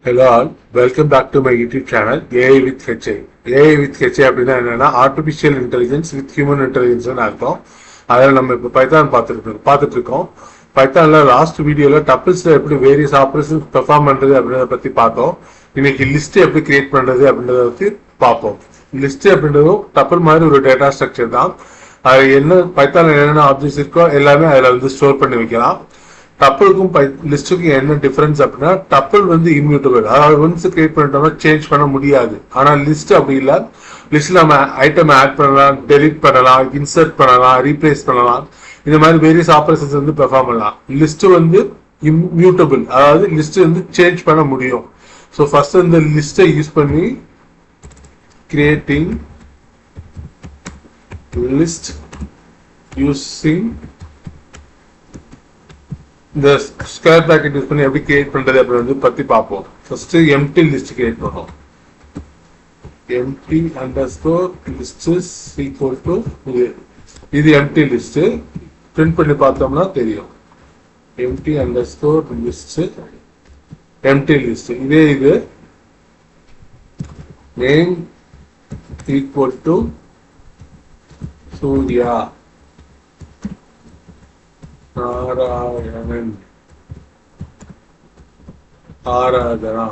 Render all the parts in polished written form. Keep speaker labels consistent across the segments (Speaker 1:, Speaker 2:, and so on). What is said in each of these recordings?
Speaker 1: Hello all, welcome back to my YouTube channel AI with HI. AI with HI அப்படின்னா என்னன்னா artificial intelligence with human intelligence அர்த்தம். அதில் நம்ம இப்போ Python பார்த்துட்டு இருக்கோம். பைத்தான்ல லாஸ்ட் வீடியோல டப்பிள்ஸ்ல எப்படி வேரியஸ் ஆப்ரேஷன்ஸ் பெர்ஃபார்ம் பண்றது அப்படின்றத பத்தி பார்த்தோம். இன்னைக்கு லிஸ்ட் எப்படி கிரியேட் பண்றது அப்படின்றத பத்தி பார்ப்போம். லிஸ்ட் அப்படின்றதும் டப்பிள் மாதிரி ஒரு டேட்டா ஸ்ட்ரக்சர் தான். அது என்ன பைத்தான்ல என்னென்ன ஆப்ஜெக்ட்ஸ் இருக்கோ எல்லாமே அதில் வந்து ஸ்டோர் பண்ணி வைக்கலாம். டப்பிளுக்கும் லிஸ்டுக்கும் என்ன டிஃபரன்ஸ் அப்படின்னா டப்பிள் வந்து இம்யூட்டபிள், அதாவது ஒன்ஸ் கிரியேட் பண்ணிட்டோம்னா சேஞ்ச் பண்ண முடியாது. ஆனா லிஸ்ட் அப்படி இல்லை. லிஸ்ட்ல நம்ம ஐட்டம் ஆட் பண்ணலாம், டெலிட் பண்ணலாம், இன்சர்ட் பண்ணலாம், ரீப்ளேஸ் பண்ணலாம். இந்த மாதிரி வேரியஸ் ஆப்ரேஷன்ஸ் வந்து பெர்ஃபார்ம் பண்ணலாம். லிஸ்ட் வந்து இம்யூட்டபிள், அதாவது லிஸ்ட் வந்து சேஞ்ச் பண்ண முடியும். ஸோ ஃபர்ஸ்ட் இந்த லிஸ்ட்டை யூஸ் பண்ணி கிரியேட்டிங் லிஸ்ட் யூசிங் இந்த ஸ்கொயர் பிராக்கெட் யூஸ் பண்ணி எப்படி கிரியேட் பண்றது அப்படின்னு பத்தி பார்ப்போம். ஃபர்ஸ்ட் எம்டி லிஸ்ட் கிரியேட் பண்ணுவோம். Empty underscore list equal to இது எம்டி லிஸ்ட். பிரிண்ட் பண்ணி பார்த்தோம்னா தெரியும். Empty underscore list empty list. இதே இது name equal to Surya Narayanan Aradhana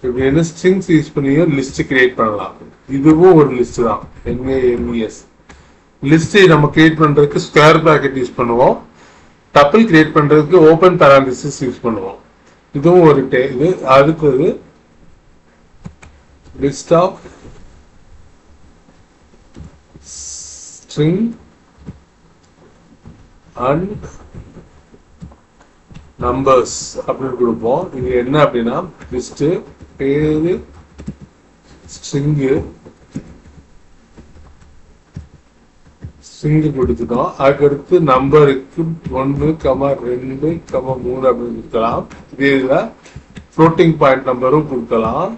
Speaker 1: இப்படின்னு ஸ்ட்ரிங்ஸ் யூஸ் பண்ணி லிஸ்ட் கிரியேட் பண்ணலாம். இதுவும் ஒரு லிஸ்ட் தான். NAMES லிஸ்ட் நம்ம கிரியேட் பண்றதுக்கு ஸ்கொயர் பிராக்கெட் யூஸ் பண்ணுவோம். டப்பிள் கிரியேட் பண்றதுக்கு ஓபன் பேராலிசிஸ் யூஸ் பண்ணுவோம். இதுவும் ஒரு இது. அடுத்தது list of string and numbers அப்படின்னு கொடுப்போம். இது என்ன அப்படின்னா லிஸ்ட் பேரு ஸ்ட்ரிங்கு கொடுத்துட்டோம். அதுக்கடுத்து நம்பருக்கு 1, 2, 3 அப்படின்னு கொடுக்கலாம். இதுல ஃப்ளோட்டிங் பாயிண்ட் நம்பரும் கொடுக்கலாம்,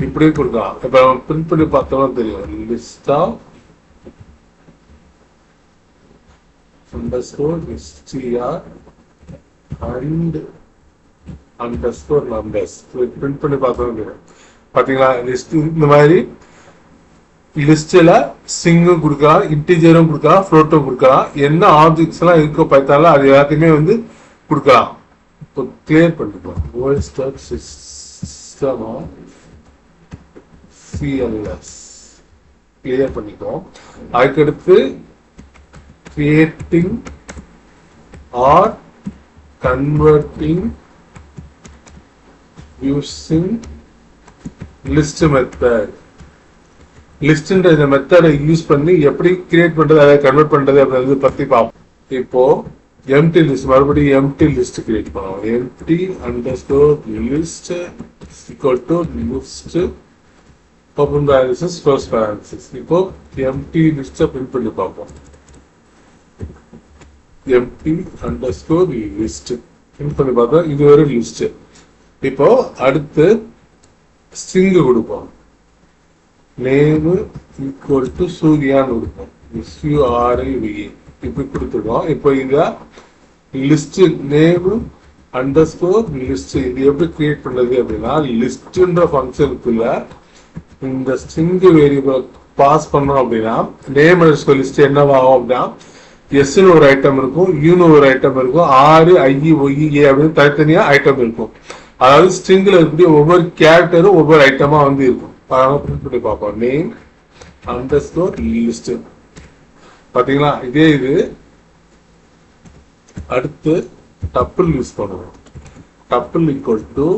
Speaker 1: இப்படியும் கொடுக்கலாம். இப்ப பிரிண்ட் பண்ணி பார்த்தோம்னா தெரியும். List of underscore str and underscore numbers. Print பண்ணி பார்த்தோம். பாத்தீங்களா லிஸ்ட் இந்த மாதிரி லிஸ்ட்ல ஸ்ட்ரிங்கும் கொடுக்கலாம், இன்டிஜரும் கொடுக்கலாம், ஃப்ளோட்டும் கொடுக்கலாம். என்ன ஆப்ஜெக்ட்ஸ் எல்லாம் இருக்கோ பைத்தான்ல அது எல்லாத்தையுமே வந்து கொடுக்கலாம். இப்போ கிளியர் பண்ணிப்போம். World stock system of CLS clear பண்ணிப்போம். அதுக்கடுத்து creating or converting using list method. லிஸ்ட்ன்ற இந்த மெத்தடை யூஸ் பண்ணி எப்படி கிரியேட் பண்றது, அதை கன்வெர்ட் பண்றது அப்படின்றது பத்தி பார்ப்போம். இப்போ எம்டி லிஸ்ட், மறுபடியும் எம்டி லிஸ்ட் கிரியேட் பண்ணுவோம். Empty underscore list equal to list open parenthesis close parenthesis. இப்போ எம்டி லிஸ்ட்டை பிரிண்ட் பண்ணி பார்ப்போம். எம்டி அண்டர்ஸ்கோர் லிஸ்ட் பிரிண்ட் பண்ணி பார்த்தா இது ஒரு லிஸ்ட். இப்போ அடுத்து ஸ்ட்ரிங் கொடுப்போம். நேம் ஈக்குவல் டு சூர்யான்னு கொடுப்போம். SURYA இப்படி கொடுத்துருக்கோம். இப்போ இத லிஸ்ட் நேம் அண்டர்ஸ்கோர் லிஸ்ட் இது எப்படி கிரியேட் பண்றது அப்படின்னா லிஸ்ட்ன்ற ஃபங்க்ஷனுக்குள்ள இந்த ஸ்ட்ரிங் வேரியபிள் பாஸ் பண்ணோம் அப்படின்னா நேம் அண்டர்ஸ்கோர் லிஸ்ட் என்னவாகும் அப்படின்னா எஸ்ன்னு ஒரு ஐட்டம் இருக்கும், யூன்னு ஒரு ஐட்டம் இருக்கும், RIEOE அப்படின்னு தனித்தனியா ஐட்டம் இருக்கும். அதாவது ஸ்ட்ரிங்ல எப்படி ஒவ்வொரு கேரக்டரும் ஒவ்வொரு ஐட்டமா வந்து இருக்கும். பிரிண்ட் பண்ணி பார்ப்போம். Name underscore list. பாத்தீங்களா இதே இது. அடுத்து டப்பிள் யூஸ் பண்ணுவோம். Tuple equal to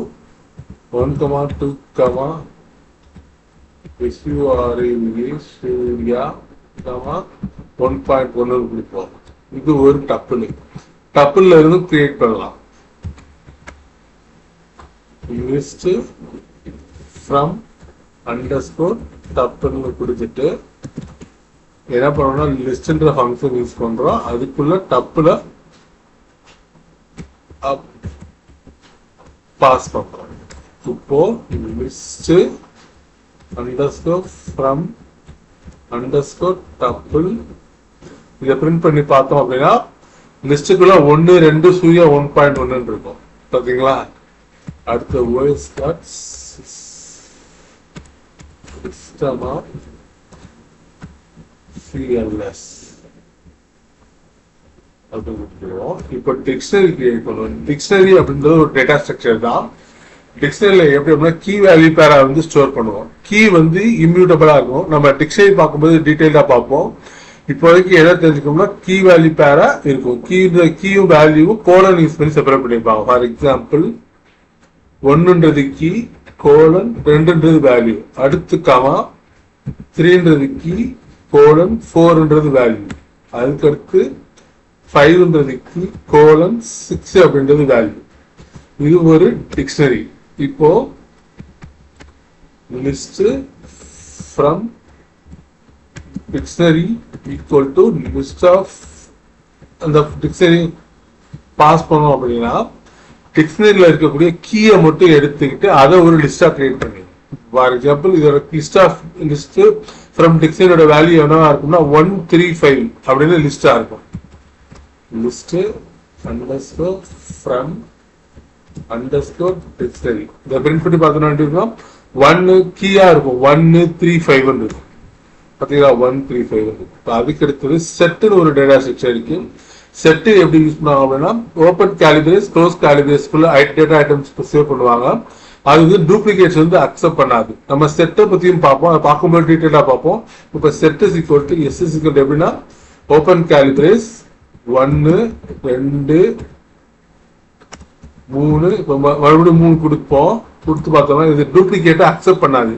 Speaker 1: 1, 2, SURYA Surya 1.1 கொடுப்போம். இது ஒரு டப்பிள். டப்பிள்ல இருந்து கிரியேட் பண்ணலாம். லிஸ்ட் ஃப்ரம் அண்டர்ஸ்கோர் டப்பிள்னு கொடுத்துட்டு என்ன பண்ணோம்னா லிஸ்ட்ன்ற ஃபங்க்ஷன் யூஸ் பண்றோம். அதுக்குள்ள டப்பிள பாஸ் பண்றோம். இப்போ list underscore from underscore tuple இதை பிரிண்ட் பண்ணி பார்த்தோம் அப்படின்னா லிஸ்டுக்குள்ள 1, 2 சூர்யா 1.1 இருக்கும். பாத்தீங்களா அடுத்த OS dot system of CLS அப்படின்னு கொடுத்துருவோம். இப்போ டிக்ஷனரி கிரியேட் பண்ணுவோம். டிக்ஷனரி அப்படின்றது ஒரு டேட்டா ஸ்ட்ரக்சர் தான். டிக்ஷனரியில எப்படி அப்படின்னா கீ வேல்யூ பேரா வந்து ஸ்டோர் பண்ணுவோம். கீ வந்து இம்யூட்டபிளா இருக்கும். நம்ம டிக்ஷனரி பார்க்கும்போது டீடைல்டா பார்ப்போம். இப்போதைக்கு எதை தெரிஞ்சுக்கணும்னா கீ வேல்யூ பேரா இருக்கும். கீயும் வேல்யூவும் கோலன் யூஸ் பண்ணி செப்பரேட் பண்ணிருப்பாங்க. ஃபார் எக்ஸாம்பிள் 1ன்றது கீ, கோலன் 2ன்றது வேல்யூ, அடுத்து கமா 3ன்றது கீ, கோலன் 4ன்றது வேல்யூ, அதுக்கடுத்து 5ன்றது கீ, கோலன் 6 அப்படின்றது வேல்யூ. இது ஒரு டிக்ஷனரி. இப்போ list from dictionary equal to list of அந்த டிக்ஷனரி பாஸ் பண்ணோம் அப்படின்னா டிக்ஷனரியில் இருக்கக்கூடிய கீயை மட்டும் எடுத்துக்கிட்டு அதை ஒரு லிஸ்டா கிரியேட் பண்ணி, ஃபார் எக்ஸாம்பிள் இதோட லிஸ்ட் ஃப்ரம் டிக்ஷனரியோட வேல்யூ என்னவா இருக்கும்னா 135 அப்படின்னு லிஸ்டா இருக்கும். List underscore from underscore dictionary இதை பிரிண்ட் பண்ணி பார்த்தோம்னா 1 கீயா இருக்கும், 135 இருக்கும். பார்த்தீங்களா 135 இருக்கும். அதுக்கு அடுத்தது செட்டுன்னு ஒரு டேட்டா ஸ்ட்ரக்சர் இருக்கு. செட்டு எப்படி யூஸ் பண்ணுவாங்க அப்படின்னா ஓப்பன் கேலிபிரேஸ் க்ளோஸ் கேலிபிரேஸ்க்குள்ள டேட்டா ஐட்டம்ஸ் சேவ் பண்ணுவாங்க. அது வந்து டூப்ளிகேட்ஸ் வந்து அக்செப்ட் பண்ணாது. நம்ம செட்டை பத்தியும் பார்ப்போம், அதை பார்க்கும்போது டீட்டெயிலா பார்ப்போம். இப்போ set is equal to S is equal எப்படின்னா ஓப்பன் கேலிபிரேஸ் 1 2 3 இப்போ மறுபடியும் 3 கொடுப்போம். கொடுத்து பார்த்தோம்னா இது டூப்ளிகேட்டை அக்செப்ட் பண்ணாது.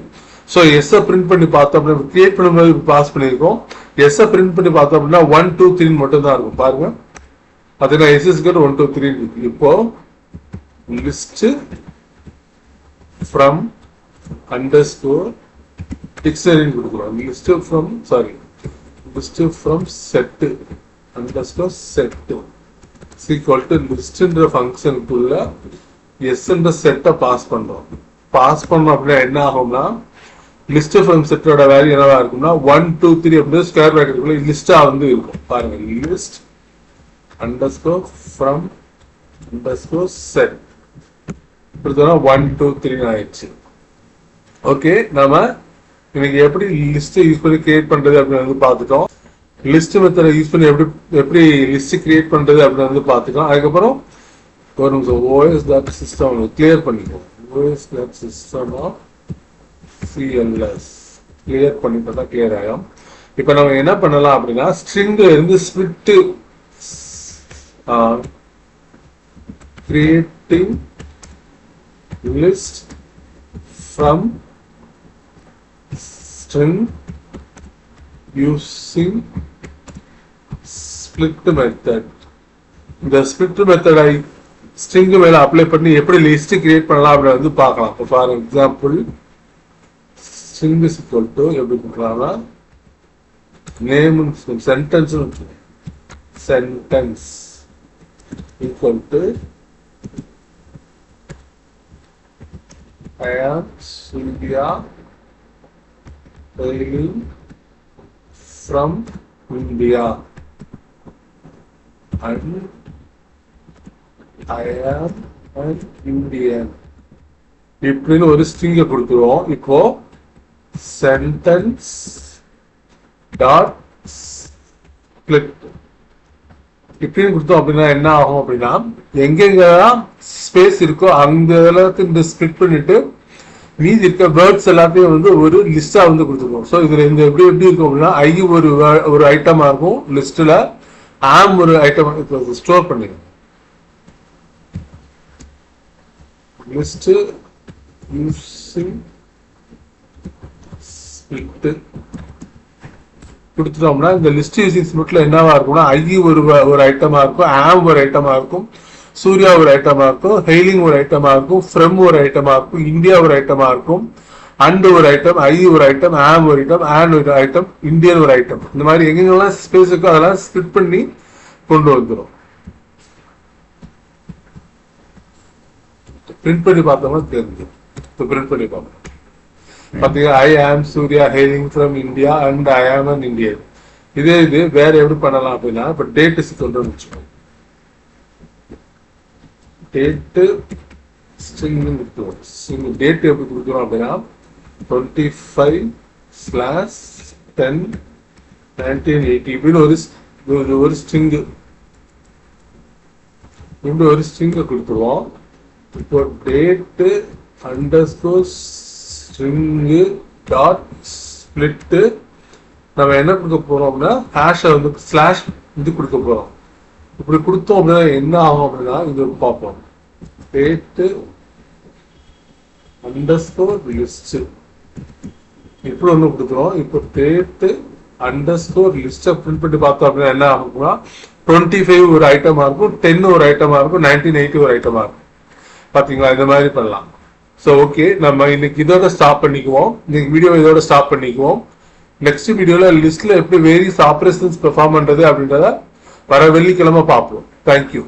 Speaker 1: ஸோ எஸ்ஸை பிரிண்ட் பண்ணி பார்த்தோம் அப்படின்னா கிரியேட் பண்ணும்போது பாஸ் பண்ணியிருக்கோம். எஸ்ஸை பிரிண்ட் பண்ணி பார்த்தோம் அப்படின்னா 1 2 3 மட்டும் தான் இருக்கும். பாருங்க பார்த்தீங்கன்னா எஸ்எஸ் 1 2 3 இருக்கு. இப்போ லிஸ்ட் ஃப்ரம் அண்டர்ஸ்கோர் டிக்ஷனரின்னு கொடுக்குறோம். List from set underscore set equal to லிஸ்ட்ன்ற ஃபங்க்ஷனுக்குள்ள எஸ்ன்ற செட்டை பாஸ் பண்றோம். பாஸ் பண்ணோம் அப்படின்னா என்ன ஆகும்னா லிஸ்ட் ஃப்ரம் செட்டோட வேல்யூ என்னவா இருக்கும்னா 1 2 3 அப்படின்னு ஸ்கொயர் பிராக்கெட்டுக்குள்ள லிஸ்டா வந்து இருக்கும். பாருங்க list underscore from underscore set கொடுத்தோம்னா 1 2 3 ஆயிடுச்சு. ஓகே, நாம இன்னைக்கு எப்படி லிஸ்ட் யூஸ் பண்ணி கிரியேட் பண்றது அப்படின்னு வந்து பார்த்துட்டோம். லிஸ்ட் மெத்தடை யூஸ் பண்ணி எப்படி லிஸ்ட் கிரியேட் பண்றது அப்படின்னு வந்து பார்த்துட்டோம். அதுக்கப்புறம் ஒரு நிமிஷம் OS டாட் சிஸ்டம் கிளியர் பண்ணிக்கோம். OS dot system of CLS clear பண்ணிட்டா தான் கிளியர் ஆகும். இப்போ நம்ம என்ன பண்ணலாம் அப்படின்னா ஸ்ட்ரிங்ல இருந்து split creating list from string using split method. இந்த ஸ்பிளிட் மெத்தடை ஸ்ட்ரிங் மேல அப்ளை பண்ணி எப்படி லிஸ்ட் கிரியேட் பண்ணலாம் அப்படின்னு வந்து பார்க்கலாம். For example string is equal to எப்படி கொடுக்கலாம்னா name sentence sentence equal to I am Surya hailing from India and I am an Indian இப்படின்னு ஒரு ஸ்ட்ரிங்கை கொடுத்துருவோம். இப்போ சென்டென்ஸ் டாட் ஸ்பிளிட் இப்படின்னு கொடுத்தோம் அப்படின்னா என்ன ஆகும் அப்படின்னா எங்கெங்கெல்லாம் ஸ்பேஸ் இருக்கோ அந்த எல்லாத்தையும் இந்த ஸ்பிளிட் பண்ணிட்டு மீதி இருக்க வேர்ட்ஸ் எல்லாத்தையும் வந்து ஒரு லிஸ்டா வந்து கொடுத்துருக்கோம். ஸோ இதுல இந்த எப்படி இருக்கும் அப்படின்னா ஐ ஒரு ஐட்டமா இருக்கும் லிஸ்ட்ல, ஆம் ஒரு ஐட்டம் ஸ்டோர் பண்ணிடும். லிஸ்ட் யூசிங் ஸ்பிளிட் கொடுத்துட்டோம்னா இந்த லிஸ்ட் யூசிங் ஸ்பிளிட்ல என்னவா இருக்கும்னா ஐ ஒரு ஐட்டமா இருக்கும், ஆம் ஒரு ஐட்டமா இருக்கும், சூர்யா ஒரு ஐட்டமா இருக்கும், ஹெய்லிங் ஒரு ஐட்டமா இருக்கும், ஃப்ரம் ஒரு ஐட்டமா இருக்கும், இந்தியா ஒரு ஐட்டமா இருக்கும், அண்ட் ஒரு ஐட்டம், ஐ ஒரு ஐட்டம், ஆம் ஒரு ஐட்டம், ஆன் ஒரு ஐட்டம், இந்தியன் ஒரு ஐட்டம். இந்த மாதிரி எங்கெங்கெல்லாம் ஸ்பேஸ் இருக்கோ அதெல்லாம் ஸ்பிளிட் பண்ணி கொண்டு வந்துடும். பிரிண்ட் பண்ணி பார்த்தோம்னா தெரிஞ்சு பிரிண்ட் பண்ணி பார்ப்போம். பாத்தீங்கன்னா I am Surya hailing from India and I am an Indian. இது வேற எப்படி பண்ணலாம் அப்படின்னா இப்ப டேட் வச்சுக்கோங்க. டேட் ஸ்ட்ரிங் கொடுத்துருவோம். ஸ்ட்ரிங் டேட் எப்படி கொடுக்குறோம் அப்படின்னா 25/10/1980 இப்படின்னு ஒரு ஸ்ட்ரிங்கு இப்படி ஒரு ஸ்ட்ரிங்கை கொடுத்துருவோம். இப்போ date underscore string dot split நம்ம என்ன கொடுக்க போறோம் அப்படின்னா ஹேஷை வந்து ஸ்லாஷ் இது கொடுக்க போறோம். இப்படி கொடுத்தோம் அப்படின்னா என்ன ஆகும் அப்படின்னா இது பார்ப்போம். டேட்டு அண்டர்ஸ்கோர் லிஸ்ட் இப்படி ஒன்று கொடுக்குறோம். இப்போ டேட்டு அண்டர்ஸ்கோர் லிஸ்ட்டை பிரிண்ட் பண்ணி பார்த்தோம் அப்படின்னா என்ன ஆகும்னா 25 ஒரு ஐட்டமா இருக்கும், 10 ஒரு ஐட்டமா இருக்கும், 1980 ஒரு ஐட்டமா இருக்கும். பாத்தீங்களா, இந்த மாதிரி பண்ணலாம். ஸோ ஓகே, நம்ம இன்னைக்கு இதோட ஸ்டாப் பண்ணிக்குவோம். இன்னைக்கு வீடியோ இதோட ஸ்டாப் பண்ணிக்குவோம். நெக்ஸ்ட் வீடியோல லிஸ்ட்ல எப்படி வேரியஸ் ஆபரேஷன்ஸ் பெர்ஃபார்ம் பண்றது அப்படின்றத வர வெள்ளிக்கிழமை பார்ப்போம். தேங்க்யூ.